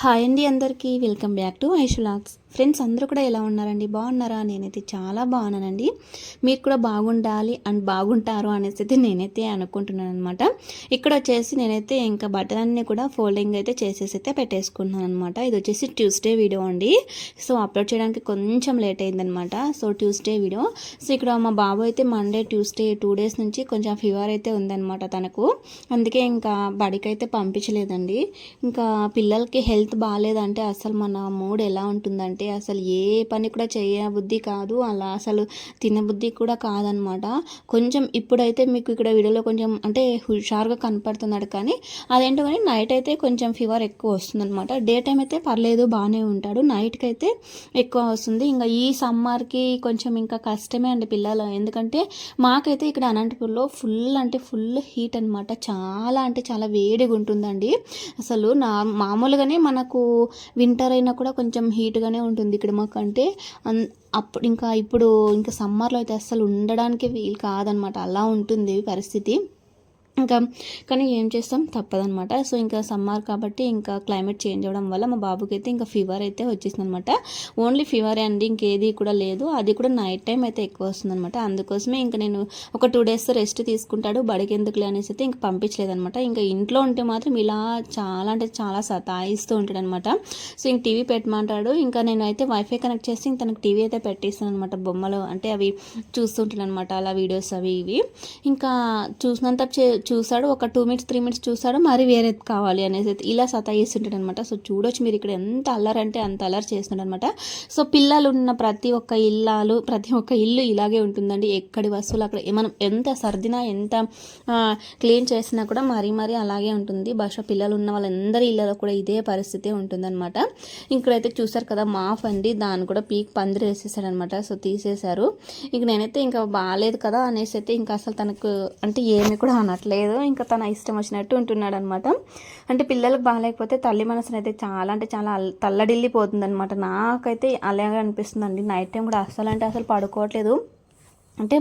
Hi అండి, అందరికీ welcome back to Aish vlogs. Friends అందరూ కూడా ఎలా ఉన్నారండి? బాగున్నారా? నేనైతే చాలా బాగున్నానండి. మీరు కూడా బాగుండాలి అండ్ బాగుంటారు అనేసి అయితే నేనైతే అనుకుంటున్నాను అనమాట. ఇక్కడ వచ్చేసి నేనైతే ఇంకా బట్టలన్నీ కూడా ఫోల్డింగ్ అయితే చేసేసి అయితే పెట్టేసుకుంటున్నాను అనమాట. ఇది వచ్చేసి ట్యూస్డే వీడియో అండి. సో అప్లోడ్ చేయడానికి కొంచెం లేట్ అయిందనమాట. So Tuesday video. సో ఇక్కడ మా బాబు అయితే మండే ట్యూస్డే 2 days నుంచి కొంచెం ఫీవర్ అయితే ఉందన్నమాట తనకు. అందుకే ఇంకా బడికి అయితే పంపించలేదండి. ఇంకా పిల్లలకి హెల్త్ బాగాలేదంటే అసలు మన మూడ్ ఎలా ఉంటుందంటే అసలు ఏ పని కూడా చేయబుద్ధి కాదు, అలా అసలు తినబుద్ధి కూడా కాదనమాట. కొంచెం ఇప్పుడైతే మీకు ఇక్కడ వీడియోలో కొంచెం అంటే హుషారుగా కనపడుతున్నాడు, కానీ అదేంటో కానీ నైట్ అయితే కొంచెం ఫీవర్ ఎక్కువ వస్తుందన్నమాట. డే టైం అయితే పర్లేదు బాగానే ఉంటాడు, నైట్కి అయితే ఎక్కువ వస్తుంది. ఇంకా ఈ సమ్మర్కి కొంచెం ఇంకా కష్టమే అండి పిల్లలు, ఎందుకంటే మాకైతే ఇక్కడ అనంతపూర్లో ఫుల్ అంటే ఫుల్ హీట్ అనమాట. చాలా అంటే చాలా వేడిగా ఉంటుందండి. అసలు మామూలుగానే మనకు వింటర్ అయినా కూడా కొంచెం హీట్గానే ఉంటుంది ఇక్కడ మాకు. అంటే అప్పుడు ఇప్పుడు సమ్మర్లో అయితే అసలు ఉండడానికి వీలు కాదనమాట, అలా ఉంటుంది పరిస్థితి. కానీ ఏం చేస్తాం, తప్పదనమాట. సో ఇంకా సమ్మర్ కాబట్టి ఇంకా క్లైమేట్ చేంజ్ అవ్వడం వల్ల మా బాబుకి అయితే ఇంకా ఫీవర్ అయితే వచ్చేసింది అనమాట. ఓన్లీ ఫీవరే అండి, ఇంకేది కూడా లేదు. అది కూడా నైట్ టైం అయితే ఎక్కువ వస్తుందన్నమాట. అందుకోసమే ఇంకా నేను ఒక 2 days రెస్ట్ తీసుకుంటాడు, బడికి ఎందుకులే అనేసి అయితే ఇంకా పంపించలేదనమాట. ఇంకా ఇంట్లో ఉంటే మాత్రం ఇలా చాలా అంటే చాలా సతాయిస్తూ ఉంటాడు అనమాట. సో ఇంక టీవీ పెట్టమంటాడు. ఇంకా నేను అయితే వైఫై కనెక్ట్ చేసి ఇంక తనకు టీవీ అయితే పెట్టేస్తాను అనమాట. బొమ్మలు అంటే అవి చూస్తుంటాను అనమాట, అలా వీడియోస్ అవి ఇవి. ఇంకా చూసినంత చూసాడు, ఒక 2 minutes 3 minutes చూసాడు, మరి వేరే కావాలి అనేసి ఇలా సతాయిస్తుంటాడు అనమాట. సో చూడొచ్చు మీరు ఇక్కడ ఎంత అల్లరి అంటే అంత అల్లరి చేస్తున్నాడు అనమాట. సో పిల్లలు ఉన్న ప్రతి ఒక్క ఇల్లు ఇలాగే ఉంటుందండి. ఎక్కడి వస్తువులు అక్కడ మనం ఎంత సర్దినా ఎంత క్లీన్ చేసినా కూడా మరీ అలాగే ఉంటుంది. బహుశా పిల్లలు ఉన్న వాళ్ళందరి ఇళ్ళలో కూడా ఇదే పరిస్థితి ఉంటుందన్నమాట. ఇక్కడైతే చూసారు కదా మాఫ్ అండి, దాన్ని కూడా పందిరి వేసేసాడు అనమాట. సో తీసేశారు. ఇంక నేనైతే ఇంకా బాగాలేదు కదా అనేసి అయితే ఇంకా అసలు తనకు అంటే ఏమి కూడా అనట్లేదు. ఇంకా తన ఇష్టం వచ్చినట్టు ఉంటున్నాడు అనమాట. అంటే పిల్లలకు బాగాలేకపోతే తల్లి మనసును అయితే చాలా అంటే చాలా తల్లడిల్లిపోతుంది అనమాట. నాకైతే అలాగే అనిపిస్తుందండి. నైట్ టైం కూడా అసలు పడుకోవట్లేదు. అంటే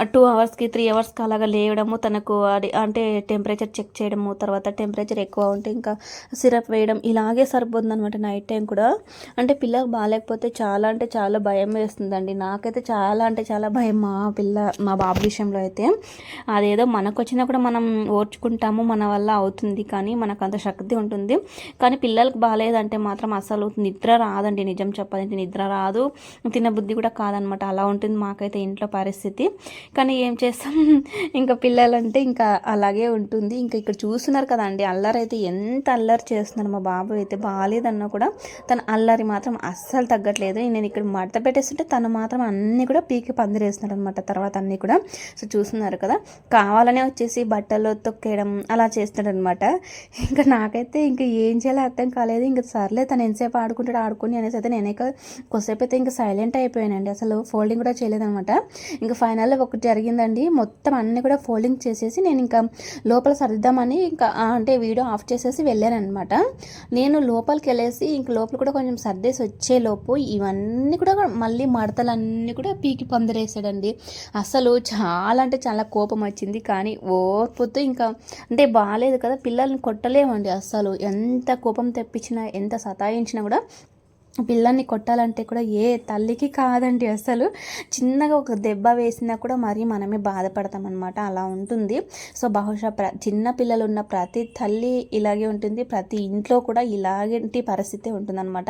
2 hours 3 hours అలాగా లేవడము, తనకు అది అంటే టెంపరేచర్ చెక్ చేయడము, తర్వాత టెంపరేచర్ ఎక్కువ ఉంటే ఇంకా సిరప్ వేయడం, ఇలాగే సరిపోతుంది అనమాట నైట్ టైం కూడా. అంటే పిల్లలకు బాగాలేకపోతే చాలా అంటే చాలా భయం వేస్తుందండి. నాకైతే చాలా అంటే చాలా భయం మా బాబు విషయంలో అయితే. అదేదో మనకు వచ్చినా కూడా మనం ఓర్చుకుంటాము, మన వల్ల అవుతుంది, కానీ మనకు అంత శక్తి ఉంటుంది. కానీ పిల్లలకు బాగాలేదంటే మాత్రం అసలు నిద్ర రాదండి, నిజం చెప్పాలంటే నిద్ర రాదు, తినబుద్ధి కూడా కాదనమాట. అలా ఉంటుంది మాకైతే ఇంట్లో పరిస్థితి. కానీ ఏం చేస్తాం, ఇంకా పిల్లలంటే ఇంకా అలాగే ఉంటుంది. ఇంకా ఇక్కడ చూస్తున్నారు కదా అండి, అల్లరి అయితే ఎంత అల్లరి చేస్తున్నారు. మా బాబు అయితే బాగాలేదన్నా కూడా తన అల్లరి మాత్రం అస్సలు తగ్గట్లేదు. నేను ఇక్కడ మడత పెట్టేస్తుంటే తను మాత్రం అన్నీ కూడా పీకి పందిరేస్తున్నాడు అనమాట తర్వాత అన్నీ కూడా. సో చూస్తున్నారు కదా, కావాలనే వచ్చేసి బట్టలు తొక్కేయడం అలా చేస్తాడు అనమాట. ఇంకా నాకైతే ఇంకా ఏం చేయాలో అర్థం కాలేదు. ఇంకా సర్లే తను ఎంతసేపు ఆడుకుని అనేసి అయితే నేనే కొద్దిసేపు అయితే ఇంకా సైలెంట్ అయిపోయానండి. అసలు ఫోల్డింగ్ కూడా చేయలేదనమాట. ఇంకా ఫైనల్లో ఒకటి జరిగిందండి, మొత్తం అన్నీ కూడా ఫోల్డింగ్ చేసేసి నేను ఇంకా లోపల సర్దామని ఇంకా అంటే వీడియో ఆఫ్ చేసేసి వెళ్ళాను అనమాట. నేను లోపలికి వెళ్ళేసి ఇంకా లోపల కూడా కొంచెం సర్దేసి వచ్చేలోపు ఇవన్నీ కూడా మళ్ళీ మడతలన్నీ కూడా పీకి పందిరేసాడండి. అసలు చాలా అంటే చాలా కోపం వచ్చింది. కానీ ఓర్పుతో ఇంకా అంటే బాగాలేదు కదా, పిల్లల్ని కొట్టలేమండి అస్సలు. ఎంత కోపం తెప్పించినా ఎంత సతాయించినా కూడా పిల్లల్ని కొట్టాలంటే కూడా ఏ తల్లికి కాదండి అసలు. చిన్నగా ఒక దెబ్బ వేసినా కూడా మరీ మనమే బాధపడతాం అనమాట, అలా ఉంటుంది. సో బహుశా చిన్న పిల్లలు ఉన్న ప్రతి తల్లి ఇలాగే ఉంటుంది, ప్రతి ఇంట్లో కూడా ఇలాంటి పరిస్థితి ఉంటుందన్నమాట.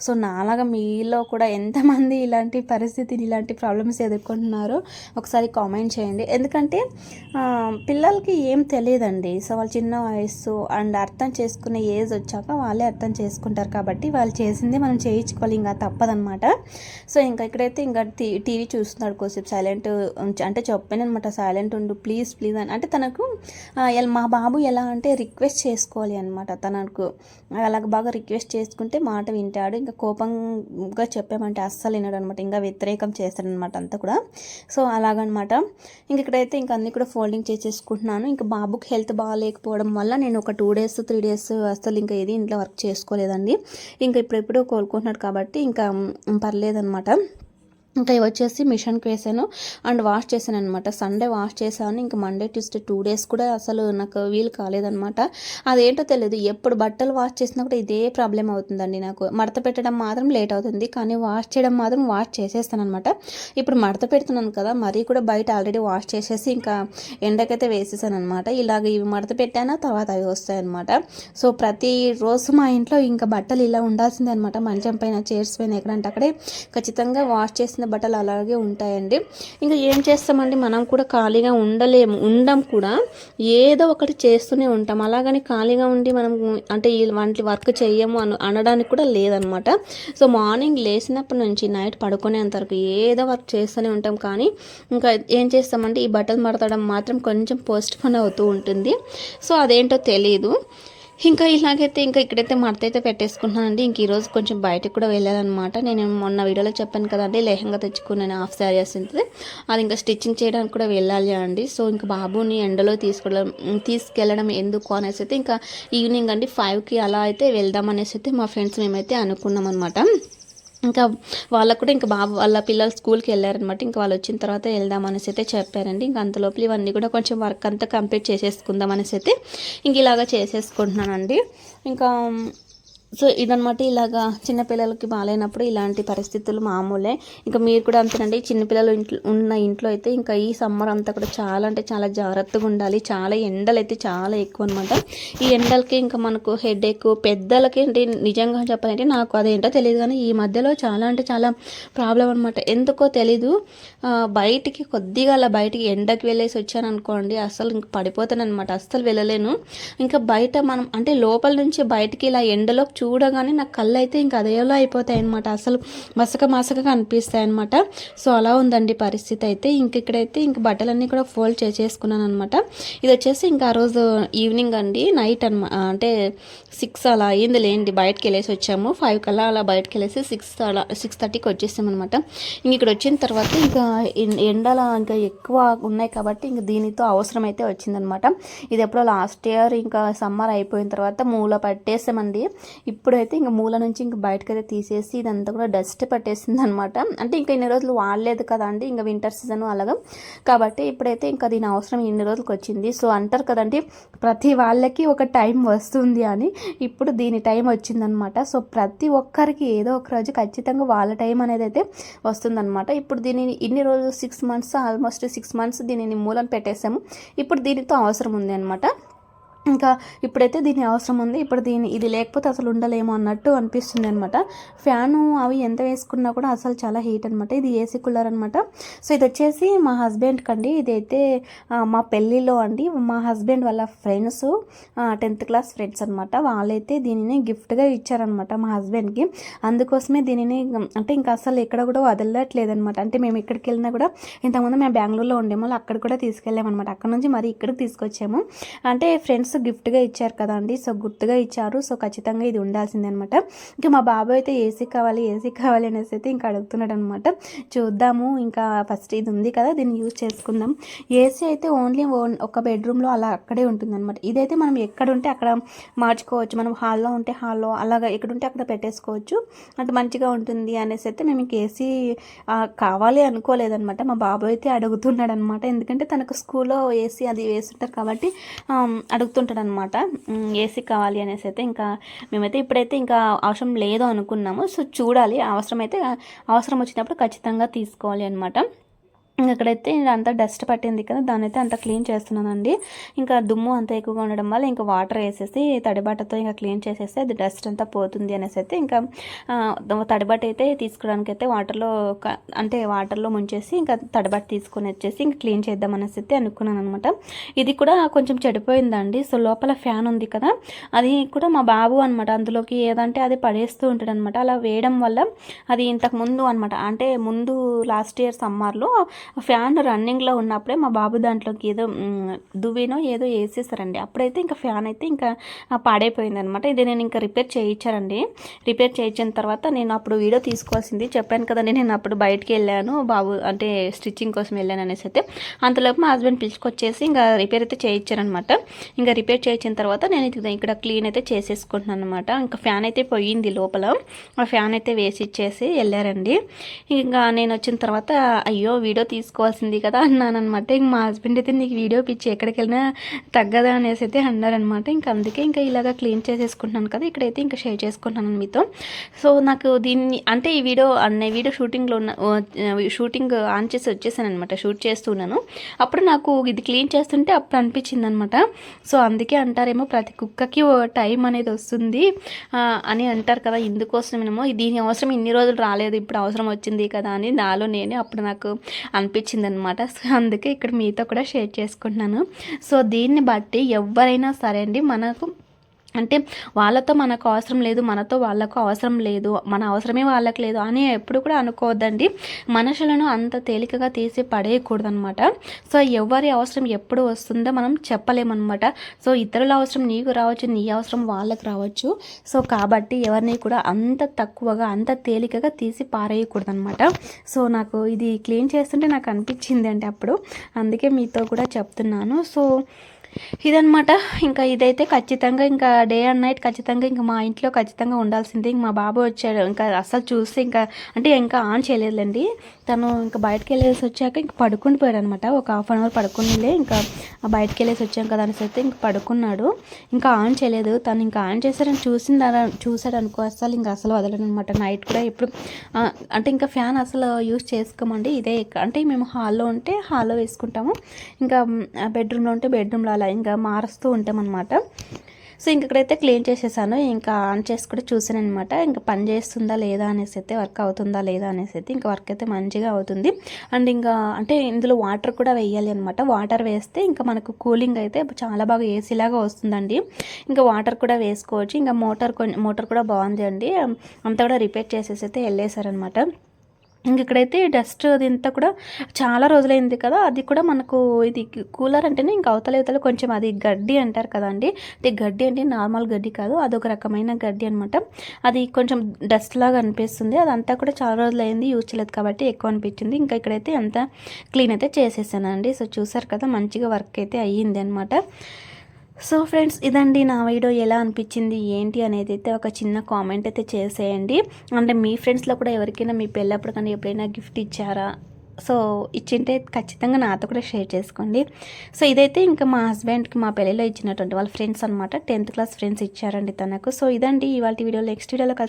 సో నాలాగా మీలో కూడా ఎంతమంది ఇలాంటి పరిస్థితిని ఇలాంటి ప్రాబ్లమ్స్ ఎదుర్కొంటున్నారో ఒకసారి కామెంట్ చేయండి. ఎందుకంటే పిల్లలకి ఏం తెలియదండి. సో వాళ్ళు చిన్న వయస్సు అండ్ అర్థం చేసుకునే ఏజ్ వచ్చాక వాళ్ళే అర్థం చేసుకుంటారు, కాబట్టి వాళ్ళు చేసింది మనం చేయించుకోవాలి, ఇంకా తప్పదనమాట. సో ఇంకా ఇక్కడైతే ఇంకా టీవీ చూస్తున్నాడు, కోసేపు సైలెంట్ అంటే చెప్పాను అనమాట, సైలెంట్ ఉండు ప్లీజ్ అని. అంటే తనకు మా బాబు ఎలా అంటే రిక్వెస్ట్ చేసుకోవాలి అనమాట. తనకు అలాగ బాగా రిక్వెస్ట్ చేసుకుంటే మాట వింటాడు. ఇంకా కోపంగా చెప్పామంటే అస్సలు వినడు అనమాట, ఇంకా వ్యతిరేకం చేస్తాడనమాట అంతా కూడా. సో అలాగనమాట. ఇంక ఇక్కడైతే ఇంకా అన్నీ కూడా ఫోల్డింగ్ చేసేసుకుంటున్నాను. ఇంకా బాబుకి హెల్త్ బాగాలేకపోవడం వల్ల నేను ఒక 2 days 3 days అసలు ఇంకా ఏది ఇంట్లో వర్క్ చేసుకోలేదండి. ఇంకా ఇప్పుడెప్పుడు కోలుకుంటున్నాడు కాబట్టి ఇంకా పర్లేదనమాట. ఇంకా ఇవి వచ్చేసి మిషన్కి వేసాను అండ్ వాష్ చేశాను అనమాట. సండే వాష్ చేశాను. ఇంకా మండే ట్యూస్డే 2 డేస్ కూడా అసలు నాకు వీలు కాలేదనమాట. అదేంటో తెలియదు, ఎప్పుడు బట్టలు వాష్ చేసినా కూడా ఇదే ప్రాబ్లం అవుతుందండి నాకు. మడత పెట్టడం మాత్రం లేట్ అవుతుంది, కానీ వాష్ చేయడం మాత్రం వాష్ చేసేస్తాను అనమాట. ఇప్పుడు మడత పెడుతున్నాను కదా, మరీ కూడా బయట ఆల్రెడీ వాష్ చేసేసి ఇంకా ఎండకైతే వేసేసాను అనమాట. ఇలాగ ఇవి మడత పెట్టానా తర్వాత అవి వస్తాయన్నమాట. సో ప్రతిరోజు మా ఇంట్లో ఇంకా బట్టలు ఇలా ఉండాల్సిందే అనమాట. మంచం పైన, చైర్స్ పైన, ఎక్కడంటే అక్కడే ఖచ్చితంగా వాష్ చేసిన బట్టలు అలాగే ఉంటాయండి. ఇంకా ఏం చేస్తామండి, మనం కూడా ఖాళీగా ఉండం కూడా ఏదో ఒకటి చేస్తూనే ఉంటాం. అలాగని ఖాళీగా ఉండి మనం అంటే వంటి వర్క్ చెయ్యము అనడానికి కూడా లేదనమాట. సో మార్నింగ్ లేచినప్పటి నుంచి నైట్ పడుకునేంత వరకు ఏదో వర్క్ చేస్తూనే ఉంటాం. కానీ ఇంకా ఏం చేస్తామంటే ఈ బట్టలు మడతడం మాత్రం కొంచెం పోస్ట్ పోన్ అవుతూ ఉంటుంది. సో అదేంటో తెలీదు. ఇంకా ఇలాగైతే ఇంకా ఇక్కడైతే మడత అయితే పెట్టేసుకుంటున్నానండి. ఇంక ఈరోజు కొంచెం బయటకు కూడా వెళ్ళాలన్నమాట. నేను మొన్న వీడియోలో చెప్పాను కదండి, లెహంగా తెచ్చుకున్నాను హాఫ్ శారీ వస్తుంది, అది ఇంకా స్టిచ్చింగ్ చేయడానికి కూడా వెళ్ళాలి అండి. సో ఇంకా బాబుని ఎండలో తీసుకెళ్ళడం ఎందుకు అనేసి అయితే ఇంకా ఈవినింగ్ అండి 5కి అలా అయితే వెళ్దాం అనేసి అయితే మా ఫ్రెండ్స్ మేమైతే అనుకున్నాం అనమాట. ఇంకా వాళ్ళకు కూడా ఇంకా వాళ్ళ పిల్లలు స్కూల్కి వెళ్ళారనమాట. ఇంకా వాళ్ళు వచ్చిన తర్వాత వెళ్దాం అనేసి అయితే చెప్పారండి. ఇంకా అంతలోపల ఇవన్నీ కూడా కొంచెం వర్క్ అంతా కంప్లీట్ చేసేసుకుందాం అనేసి అయితే ఇంక ఇలాగా చేసేసుకుంటున్నానండి. ఇంకా సో ఇదనమాట. ఇలాగా చిన్నపిల్లలకి బాగాలేనప్పుడు ఇలాంటి పరిస్థితులు మామూలే. ఇంకా మీరు కూడా అంతేనండి, చిన్నపిల్లలు ఉన్న ఇంట్లో అయితే ఇంకా ఈ సమ్మర్ అంతా కూడా చాలా అంటే చాలా జాగ్రత్తగా ఉండాలి. చాలా ఎండలు అయితే చాలా ఎక్కువ అనమాట. ఈ ఎండలకి ఇంకా మనకు హెడేక్, పెద్దలకి అంటే నిజంగా చెప్పాలంటే నాకు అదేంటో తెలియదు, కానీ ఈ మధ్యలో చాలా అంటే చాలా ప్రాబ్లం అనమాట. ఎందుకో తెలీదు, బయటికి కొద్దిగా అలా బయటికి ఎండకి వెళ్ళేసి వచ్చాను అనుకోండి, అసలు ఇంక పడిపోతాను అనమాట. అస్సలు వెళ్ళలేను. ఇంకా బయట మనం అంటే లోపల నుంచి బయటికి ఇలా ఎండలో చూడగానే నాకు కళ్ళు అయితే ఇంకా అదేలా అయిపోతాయి అనమాట. అసలు మసకగా అనిపిస్తాయి అనమాట. సో అలా ఉందండి పరిస్థితి అయితే. ఇంక ఇక్కడైతే ఇంక బట్టలన్నీ కూడా ఫోల్డ్ చేసేసుకున్నాను అనమాట. ఇది వచ్చేసి ఇంకా ఆ రోజు ఈవినింగ్ అండి, నైట్ అంటే 6 అలా అయ్యింది లేండి. బయటకు వెళ్ళేసి వచ్చాము 5 కల్లా అలా బయటకు వెళ్ళేసి 6:30కి వచ్చేసాం అనమాట. ఇంక ఇక్కడ వచ్చిన తర్వాత ఇంకా ఎండల ఇంకా ఎక్కువ ఉన్నాయి కాబట్టి ఇంక దీనితో అవసరం అయితే వచ్చిందనమాట. ఇది ఎప్పుడో లాస్ట్ ఇయర్ ఇంకా సమ్మర్ అయిపోయిన తర్వాత మూల పట్టేసామండి. ఇప్పుడైతే ఇంకా మూల నుంచి ఇంకా బయటకైతే తీసేసి ఇదంతా కూడా డస్ట్ పట్టేసింది అనమాట. అంటే ఇంకా ఇన్ని రోజులు వాడలేదు కదా అండి, ఇంకా వింటర్ సీజన్ అలాగా, కాబట్టి ఇప్పుడైతే ఇంకా దీని అవసరం ఇన్ని రోజులకు వచ్చింది. సో అంటారు కదండి, ప్రతి వాళ్ళకి ఒక టైం వస్తుంది అని, ఇప్పుడు దీని టైం వచ్చిందనమాట. సో ప్రతి ఒక్కరికి ఏదో ఒక రోజు ఖచ్చితంగా వాళ్ళ టైం అనేది అయితే వస్తుందన్నమాట. ఇప్పుడు దీనిని ఇన్ని రోజులు 6 మంత్స్, ఆల్మోస్ట్ 6 మంత్స్ దీనిని మూలం పెట్టేసాము. ఇప్పుడు దీనితో అవసరం ఉంది అనమాట. ఇంకా ఇప్పుడైతే దీని అవసరం ఉంది. ఇప్పుడు ఇది లేకపోతే అసలు ఉండలేమో అన్నట్టు అనిపిస్తుంది అనమాట. ఫ్యాను అవి ఎంత వేసుకున్నా కూడా అసలు చాలా హీట్ అనమాట. ఇది ఏసీ కూలర్ అనమాట. సో ఇది వచ్చేసి మా హస్బెండ్కి అండి. ఇదైతే మా పెళ్ళిలో అండి మా హస్బెండ్ వాళ్ళ ఫ్రెండ్స్ 10th క్లాస్ ఫ్రెండ్స్ అనమాట. వాళ్ళైతే దీనిని గిఫ్ట్గా ఇచ్చారనమాట మా హస్బెండ్కి. అందుకోసమే దీనిని అంటే ఇంకా అసలు ఎక్కడ కూడా వదలట్లేదనమాట. అంటే మేము ఎక్కడికి వెళ్ళినా కూడా, ఇంతకుముందు మేము బెంగళూరులో ఉండేమో అక్కడ కూడా తీసుకెళ్ళామన్నమాట. అక్కడ నుంచి మరి ఇక్కడికి తీసుకొచ్చాము. అంటే ఫ్రెండ్స్ గిఫ్ట్గా ఇచ్చారు కదా అండి, సో గుర్తుగా ఇచ్చారు. సో ఖచ్చితంగా ఇది ఉండాల్సిందే అనమాట. ఇంకా మా బాబు అయితే ఏసీ కావాలి అనేసి అయితే ఇంకా అడుగుతున్నాడు అనమాట. చూద్దాము, ఇంకా ఫస్ట్ ఇది ఉంది కదా దీన్ని యూజ్ చేసుకుందాం. ఏసీ అయితే ఓన్లీ ఒక బెడ్రూమ్లో అలా అక్కడే ఉంటుంది అనమాట. ఇదైతే మనం ఎక్కడ ఉంటే అక్కడ మార్చుకోవచ్చు. మనం హాల్లో ఉంటే హాల్లో, అలాగా ఎక్కడుంటే అక్కడ పెట్టేసుకోవచ్చు. అంటే మంచిగా ఉంటుంది అనేసి అయితే మేము ఇంక ఏసీ కావాలి అనుకోలేదనమాట. మా బాబు అయితే అడుగుతున్నాడు అనమాట. ఎందుకంటే తనకు స్కూల్లో ఏసీ అది వేస్తుంటారు కాబట్టి అడుగుతుంటాడు అనమాట, ఏసీ కావాలి అనేసి అయితే. ఇంకా మేమైతే ఇప్పుడైతే ఇంకా అవసరం లేదు అనుకున్నాము. సో చూడాలి, అవసరం వచ్చినప్పుడు ఖచ్చితంగా తీసుకోవాలి అనమాట. ఇక్కడైతే అంతా డస్ట్ పట్టింది కదా, దాన్ని అయితే అంతా క్లీన్ చేస్తున్నానండి. ఇంకా దుమ్ము అంతా ఎక్కువగా ఉండడం వల్ల ఇంకా వాటర్ వేసేసి తడిబట్టతో ఇంకా క్లీన్ చేసేస్తే అది డస్ట్ అంతా పోతుంది అనేసి అయితే ఇంకా తడిబట్ట అయితే తీసుకోవడానికి అయితే వాటర్లో ముంచేసి ఇంకా తడిబట్ట తీసుకొని వచ్చేసి ఇంకా క్లీన్ చేద్దాం అనేసి అయితే అనుకున్నాను అనమాట. ఇది కూడా కొంచెం చెడిపోయిందండి. సో లోపల ఫ్యాన్ ఉంది కదా, అది కూడా మా బాబు అనమాట అందులోకి ఏదంటే అది పడేస్తూ ఉంటాడు అనమాట. అలా వేయడం వల్ల అది ఇంతకు ముందు అనమాట, అంటే ముందు లాస్ట్ ఇయర్ సమ్మర్లో ఫ్యాన్ రన్నింగ్లో ఉన్నప్పుడే మా బాబు దాంట్లోకి ఏదో దువ్వినో ఏదో వేసేసారండి. అప్పుడైతే ఇంకా ఫ్యాన్ అయితే ఇంకా పాడైపోయింది అనమాట. ఇది నేను ఇంకా రిపేర్ చేయించారండి. రిపేర్ చేయించిన తర్వాత నేను అప్పుడు వీడియో తీసుకోవాల్సింది చెప్పాను కదండి, నేను అప్పుడు బయటికి వెళ్ళాను బాబు అంటే స్టిచ్చింగ్ కోసం వెళ్ళాను అనేసి అయితే. అంతలోపు మా హస్బెండ్ పిలుచుకొచ్చేసి ఇంకా రిపేర్ అయితే చేయించారనమాట. ఇంకా రిపేర్ చేయించిన తర్వాత నేను ఇక్కడ క్లీన్ అయితే చేసేసుకుంటున్నాను అనమాట. ఇంకా ఫ్యాన్ అయితే పోయింది లోపల, ఆ ఫ్యాన్ అయితే వేసి ఇచ్చేసి వెళ్ళారండి. ఇంకా నేను వచ్చిన తర్వాత అయ్యో వీడియో తీసుకోవాల్సింది కదా అన్నాను అనమాట. ఇంక మా హస్బెండ్ అయితే నీకు వీడియో పిచ్చి ఎక్కడికి వెళ్ళినా తగ్గదా అనేసి అయితే అన్నారనమాట. ఇంకా అందుకే ఇంకా ఇలాగ క్లీన్ చేసేసుకుంటున్నాను కదా, ఇక్కడైతే ఇంకా షేర్ చేసుకుంటున్నాను మీతో. సో నాకు దీన్ని అంటే ఈ వీడియో షూటింగ్లో ఉన్న షూటింగ్ ఆన్ చేసి వచ్చేసాను అనమాట. షూట్ చేస్తున్నాను అప్పుడు నాకు ఇది క్లీన్ చేస్తుంటే అప్పుడు అనిపించింది అనమాట. సో అందుకే అంటారేమో ప్రతి కుక్కకి టైం అనేది వస్తుంది అని అంటారు కదా, ఇందుకోసమేమో దీని అవసరం ఇన్ని రోజులు రాలేదు, ఇప్పుడు అవసరం వచ్చింది కదా అని నాలో నేనే అప్పుడు నాకు అనిపించింది అనమాట. సో అందుకే ఇక్కడ మీతో కూడా షేర్ చేసుకుంటున్నాను. సో దీన్ని బట్టి ఎవరైనా సరే అండి, మనకు అంటే వాళ్ళతో మనకు అవసరం లేదు, మనతో వాళ్ళకు అవసరం లేదు, మన అవసరమే వాళ్ళకి లేదు అని ఎప్పుడు కూడా అనుకోవద్దండి. మనుషులను అంత తేలికగా తీసి పడేయకూడదు అనమాట. సో ఎవరి అవసరం ఎప్పుడు వస్తుందో మనం చెప్పలేమన్నమాట. సో ఇతరుల అవసరం నీకు రావచ్చు, నీ అవసరం వాళ్ళకి రావచ్చు. సో కాబట్టి ఎవరిని కూడా అంత తక్కువగా అంత తేలికగా తీసి పారేయకూడదు అనమాట. సో నాకు ఇది క్లీన్ చేస్తుంటే నాకు అనిపించింది అంటే అప్పుడు, అందుకే మీతో కూడా చెప్తున్నాను. సో ఇదనమాట. ఇంకా ఇదైతే ఖచ్చితంగా ఇంకా డే అండ్ నైట్ ఖచ్చితంగా ఇంకా మా ఇంట్లో ఖచ్చితంగా ఉండాల్సిందే. ఇంక మా బాబు వచ్చాడు, ఇంకా అసలు చూస్తే ఇంకా ఆన్ చేయలేదులేండి. తను ఇంకా బయటకు వెళ్ళేసి వచ్చాక ఇంక పడుకుని పోయాడు అనమాట. ఒక హాఫ్ అన్ అవర్ పడుకునిలే, ఇంకా బయటకు వెళ్ళేసి వచ్చాం కదా అనేసి అయితే ఇంక పడుకున్నాడు. ఇంకా ఆన్ చేయలేదు. తను ఇంకా ఆన్ చేశారని చూసాడు అనుకో, అసలు వదలడు అనమాట. నైట్ కూడా ఎప్పుడు అంటే ఇంకా ఫ్యాన్ అసలు యూజ్ చేసుకోమండి. ఇదే అంటే మేము హాల్లో ఉంటే హాల్లో వేసుకుంటాము, ఇంకా బెడ్రూమ్లో ఉంటే బెడ్రూమ్లో అలా ఇంకా మారుస్తూ ఉంటాం అనమాట. సో ఇంక ఇక్కడైతే క్లీన్ చేసేసాను. ఇంకా ఆన్ చేసి కూడా చూసాను అనమాట. ఇంకా పని చేస్తుందా లేదా అనేసి అయితే, వర్క్ అవుతుందా లేదా అనేసి అయితే, ఇంకా వర్క్ అయితే మంచిగా అవుతుంది. అండ్ ఇంకా అంటే ఇందులో వాటర్ కూడా వేయాలి అనమాట. వాటర్ వేస్తే ఇంకా మనకు కూలింగ్ అయితే చాలా బాగా ఏసీలాగా వస్తుందండి. ఇంకా వాటర్ కూడా వేసుకోవచ్చు. ఇంకా మోటార్ కూడా బాగుంది అండి. అంతా కూడా రిపేర్ చేసేసి అయితే వెళ్ళేసారనమాట. ఇంక ఇక్కడైతే డస్ట్ అదంతా కూడా చాలా రోజులైంది కదా, అది కూడా మనకు ఇది కూలర్ అంటేనే ఇంకా అవతల కొంచెం అది గడ్డి అంటారు కదండి. అది గడ్డి అంటే నార్మల్ గడ్డి కాదు, అదొక రకమైన గడ్డి అనమాట. అది కొంచెం డస్ట్ లాగా అనిపిస్తుంది. అదంతా కూడా చాలా రోజులైంది యూజ్ చేయలేదు కాబట్టి ఎక్కువ అనిపించింది. ఇంకా ఇక్కడైతే అంతా క్లీన్ అయితే చేసేసానండి. సో చూసారు కదా, మంచిగా వర్క్ అయితే అయ్యింది అనమాట. సో ఫ్రెండ్స్, ఇదండి నా వీడియో. ఎలా అనిపించింది ఏంటి అనేది అయితే ఒక చిన్న కామెంట్ అయితే చేసేయండి. అంటే మీ ఫ్రెండ్స్లో కూడా ఎవరికైనా మీ పెళ్ళప్పుడు కానీ ఎప్పుడైనా గిఫ్ట్ ఇచ్చారా? సో ఇచ్చింటే ఖచ్చితంగా నాతో కూడా షేర్ చేసుకోండి. సో ఇదైతే ఇంకా మా హస్బెండ్కి మా పెళ్ళిలో ఇచ్చినటువంటి వాళ్ళ ఫ్రెండ్స్ అనమాట. 10th క్లాస్ ఫ్రెండ్స్ ఇచ్చారండి తనకు. సో ఇదండి ఇవాళ వీడియో. నెక్స్ట్ వీడియోలో